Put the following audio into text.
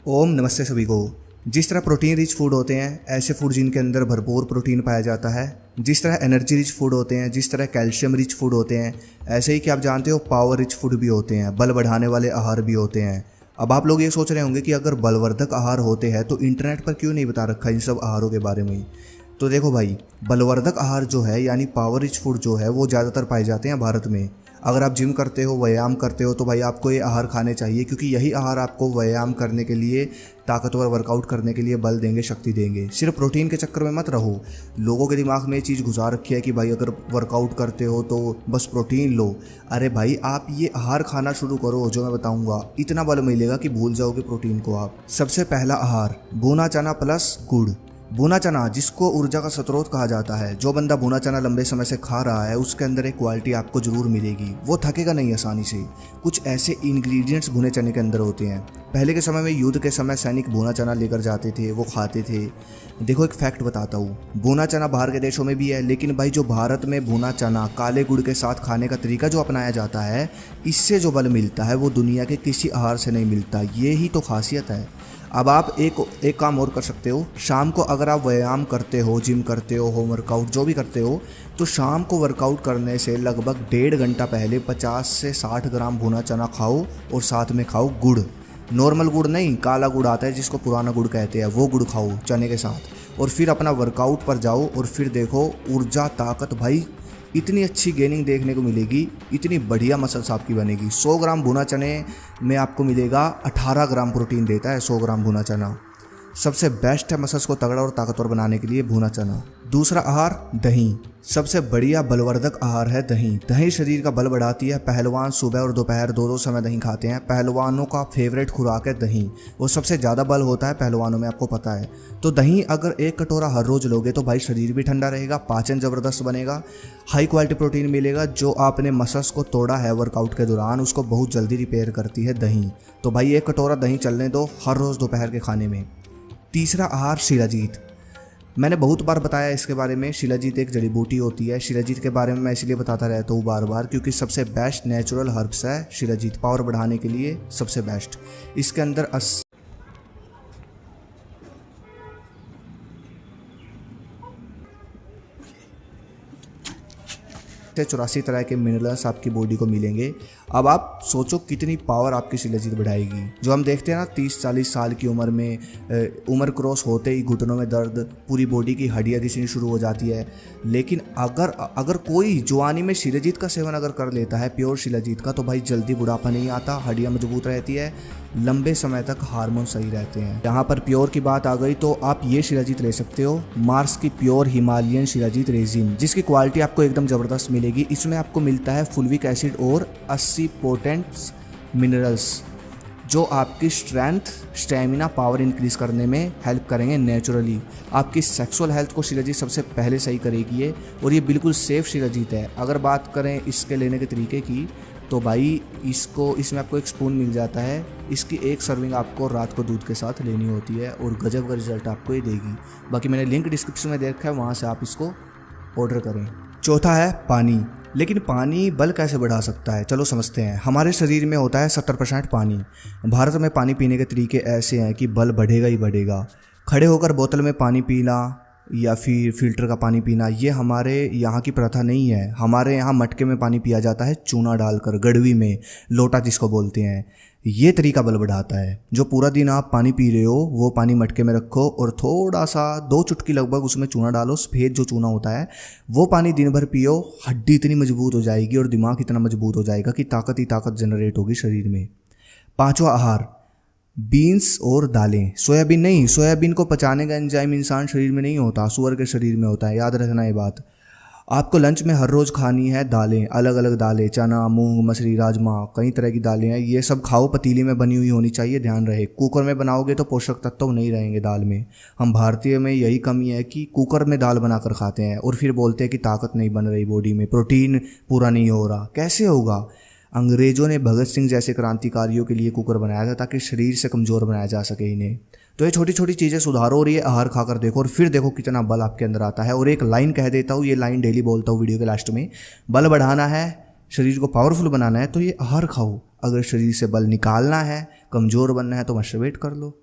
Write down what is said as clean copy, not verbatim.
ओम नमस्ते सभी को। जिस तरह प्रोटीन रिच फूड होते हैं ऐसे फूड जिनके अंदर भरपूर प्रोटीन पाया जाता है, जिस तरह एनर्जी रिच फूड होते हैं, जिस तरह कैल्शियम रिच फूड होते हैं, ऐसे ही कि आप जानते हो पावर रिच फूड भी होते हैं, बल बढ़ाने वाले आहार भी होते हैं। अब आप लोग ये सोच रहे होंगे कि अगर बलवर्धक आहार होते हैं तो इंटरनेट पर क्यों नहीं बता रखा इन सब आहारों के बारे में। तो देखो भाई, बलवर्धक आहार जो है यानी पावर रिच फूड जो है वो ज़्यादातर पाए जाते हैं भारत में। अगर आप जिम करते हो, व्यायाम करते हो, तो भाई आपको ये आहार खाने चाहिए, क्योंकि यही आहार आपको व्यायाम करने के लिए, ताकतवर वर्कआउट करने के लिए बल देंगे, शक्ति देंगे। सिर्फ प्रोटीन के चक्कर में मत रहो। लोगों के दिमाग में ये चीज़ घुसा रखी है कि भाई अगर वर्कआउट करते हो तो बस प्रोटीन लो। अरे भाई, आप ये आहार खाना शुरू करो जो मैं बताऊंगा, इतना बल मिलेगा कि भूल जाओगे प्रोटीन को आप। सबसे पहला आहार, भुना चना प्लस गुड़। भुना चना, जिसको ऊर्जा का स्रोत कहा जाता है, जो बंदा भुना चना लंबे समय से खा रहा है उसके अंदर एक क्वालिटी आपको जरूर मिलेगी, वो थकेगा नहीं आसानी से। कुछ ऐसे इंग्रेडिएंट्स भुने चने के अंदर होते हैं। पहले के समय में, युद्ध के समय, सैनिक भुना चना लेकर जाते थे, वो खाते थे। देखो एक फैक्ट बताता हूँ, भुना चना बाहर के देशों में भी है, लेकिन भाई जो भारत में भुना चना काले गुड़ के साथ खाने का तरीका जो अपनाया जाता है, इससे जो बल मिलता है वो दुनिया के किसी आहार से नहीं मिलता। ये ही तो खासियत है। अब आप एक काम और कर सकते हो। शाम को अगर आप व्यायाम करते हो, जिम करते हो, होम वर्कआउट जो भी करते हो, तो शाम को वर्कआउट करने से लगभग 1.5 घंटा पहले 50 से 60 ग्राम भुना चना खाओ और साथ में खाओ गुड़। नॉर्मल गुड़ नहीं, काला गुड़ आता है जिसको पुराना गुड़ कहते हैं, वो गुड़ खाओ चने के साथ। और फिर अपना वर्कआउट पर जाओ और फिर देखो ऊर्जा, ताकत, भाई इतनी अच्छी गेनिंग देखने को मिलेगी, इतनी बढ़िया मसल्स आपकी बनेगी। 100 ग्राम भुना चने में आपको मिलेगा 18 ग्राम प्रोटीन देता है 100 ग्राम भुना चना। सबसे बेस्ट है मसल्स को तगड़ा और ताकतवर बनाने के लिए भुना चना। दूसरा आहार, दही। सबसे बढ़िया बलवर्धक आहार है दही। दही शरीर का बल बढ़ाती है। पहलवान सुबह और दोपहर दो समय दही खाते हैं। पहलवानों का फेवरेट खुराक है दही, वो सबसे ज़्यादा बल होता है पहलवानों में, आपको पता है। तो दही अगर 1 कटोरा हर रोज़ लोगे तो भाई शरीर भी ठंडा रहेगा, पाचन ज़बरदस्त बनेगा, हाई क्वालिटी प्रोटीन मिलेगा। जो आपने मसल्स को तोड़ा है वर्कआउट के दौरान, उसको बहुत जल्दी रिपेयर करती है दही। तो भाई 1 कटोरा दही चलने दो हर रोज़ दोपहर के खाने में। तीसरा आहार, शिलाजीत। मैंने बहुत बार बताया इसके बारे में। शिलाजीत एक जड़ी बूटी होती है। शिलाजीत के बारे में मैं इसलिए बताता रहता हूँ बार बार, क्योंकि सबसे बेस्ट नेचुरल हर्ब्स है शिलाजीत, पावर बढ़ाने के लिए सबसे बेस्ट। इसके अंदर 84 तरह के मिनरल्स आपकी बॉडी को मिलेंगे। अब आप सोचो कितनी पावर आपकी शिलाजीत बढ़ाएगी। जो हम देखते हैं ना 30-40 साल की उम्र में, उम्र क्रॉस होते ही घुटनों में दर्द, पूरी बॉडी की हड्डियाँ घिसनी शुरू हो जाती है। लेकिन अगर कोई जवानी में शिलाजीत का सेवन अगर कर लेता है, प्योर शिलाजीत का, तो भाई जल्दी बुढ़ापा नहीं आता, हड्डियाँ मजबूत रहती है, लंबे समय तक हार्मोन सही रहते हैं। यहाँ पर प्योर की बात आ गई तो आप ये शिलाजीत ले सकते हो, मार्स की प्योर हिमालयन शिलाजीत रेजिन, जिसकी क्वालिटी आपको एकदम ज़बरदस्त मिलेगी। इसमें आपको मिलता है फुल्विक एसिड और 80 पोटेंट्स मिनरल्स, जो आपकी स्ट्रेंथ, स्टेमिना, पावर इंक्रीज करने में हेल्प करेंगे नेचुरली। आपकी सेक्सुअल हेल्थ को शिलाजीत सबसे पहले सही करेगी ये, और ये बिल्कुल सेफ शिलाजीत है। अगर बात करें इसके लेने के तरीके की, तो भाई इसमें आपको 1 स्पून मिल जाता है। इसकी 1 सर्विंग आपको रात को दूध के साथ लेनी होती है और गजब का रिजल्ट आपको ये देगी। बाकी मैंने लिंक डिस्क्रिप्शन में दे रखा है, वहाँ से आप इसको ऑर्डर करें। चौथा है पानी। लेकिन पानी बल कैसे बढ़ा सकता है, चलो समझते हैं। हमारे शरीर में होता है 70% पानी। भारत में पानी पीने के तरीके ऐसे हैं कि बल बढ़ेगा ही बढ़ेगा। खड़े होकर बोतल में पानी पीना या फिर फिल्टर का पानी पीना, ये हमारे यहाँ की प्रथा नहीं है। हमारे यहाँ मटके में पानी पिया जाता है, चूना डालकर, गड़वी में, लोटा जिसको बोलते हैं। ये तरीका बल बढ़ाता है। जो पूरा दिन आप पानी पी रहे हो वो पानी मटके में रखो और थोड़ा सा 2 चुटकी लगभग उसमें चूना डालो, सफ़ेद जो चूना होता है, वो पानी दिन भर पियो। हड्डी इतनी मजबूत हो जाएगी और दिमाग इतना मजबूत हो जाएगा कि ताकत ही ताकत जनरेट होगी शरीर में। पांचवा आहार, बीन्स और दालें। सोयाबीन नहीं, सोयाबीन को पचाने का एंजाइम इंसान शरीर में नहीं होता, सूअर के शरीर में होता है, याद रखना ये बात। आपको लंच में हर रोज़ खानी है दालें, अलग अलग दालें, चना, मूंग, मसरी, राजमा, कई तरह की दालें हैं। ये सब खाओ, पतीली में बनी हुई होनी चाहिए, ध्यान रहे। कुकर में बनाओगे तो पोषक तत्व नहीं रहेंगे दाल में। हम भारतीय में यही कमी है कि कुकर में दाल बनाकर खाते हैं और फिर बोलते हैं कि ताकत नहीं बन रही बॉडी में, प्रोटीन पूरा नहीं हो रहा। कैसे होगा? अंग्रेज़ों ने भगत सिंह जैसे क्रांतिकारियों के लिए कुकर बनाया था ताकि शरीर से कमज़ोर बनाया जा सके इन्हें। तो ये छोटी छोटी चीज़ें सुधारो और ये आहार खाकर देखो और फिर देखो कितना बल आपके अंदर आता है। और एक लाइन कह देता हूँ, ये लाइन डेली बोलता हूँ वीडियो के लास्ट में, बल बढ़ाना है, शरीर को पावरफुल बनाना है तो ये आहार खाओ। अगर शरीर से बल निकालना है, कमज़ोर बनना है तो मस्टरबेट कर लो।